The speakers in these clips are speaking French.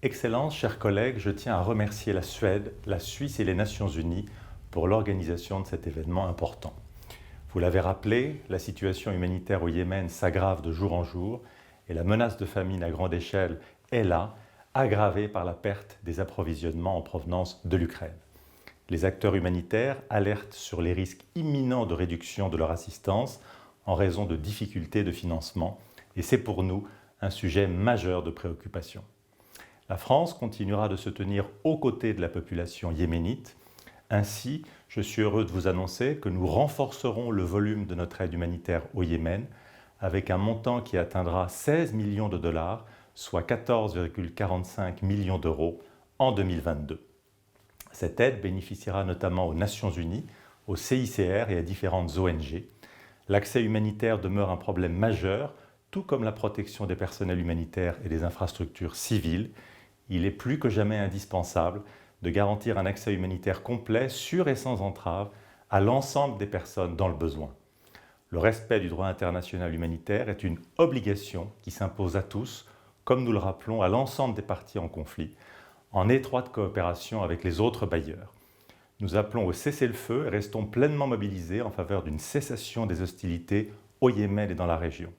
Excellences, chers collègues, je tiens à remercier la Suède, la Suisse et les Nations Unies pour l'organisation de cet événement important. Vous l'avez rappelé, la situation humanitaire au Yémen s'aggrave de jour en jour et la menace de famine à grande échelle est là, aggravée par la perte des approvisionnements en provenance de l'Ukraine. Les acteurs humanitaires alertent sur les risques imminents de réduction de leur assistance en raison de difficultés de financement et c'est pour nous un sujet majeur de préoccupation. La France continuera de se tenir aux côtés de la population yéménite. Ainsi, je suis heureux de vous annoncer que nous renforcerons le volume de notre aide humanitaire au Yémen avec un montant qui atteindra 16 millions de dollars, soit 14,45 millions d'euros en 2022. Cette aide bénéficiera notamment aux Nations Unies, au CICR et à différentes ONG. L'accès humanitaire demeure un problème majeur, tout comme la protection des personnels humanitaires et des infrastructures civiles. Il est plus que jamais indispensable de garantir un accès humanitaire complet, sûr et sans entrave à l'ensemble des personnes dans le besoin. Le respect du droit international humanitaire est une obligation qui s'impose à tous, comme nous le rappelons à l'ensemble des parties en conflit, en étroite coopération avec les autres bailleurs. Nous appelons au cessez-le-feu et restons pleinement mobilisés en faveur d'une cessation des hostilités au Yémen et dans la région.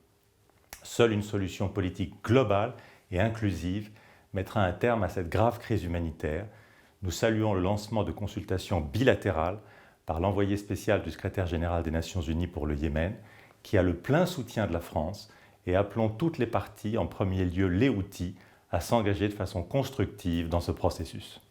Seule une solution politique globale et inclusive mettra un terme à cette grave crise humanitaire. Nous saluons le lancement de consultations bilatérales par l'envoyé spécial du secrétaire général des Nations Unies pour le Yémen, qui a le plein soutien de la France, et appelons toutes les parties, en premier lieu les Houthis, à s'engager de façon constructive dans ce processus.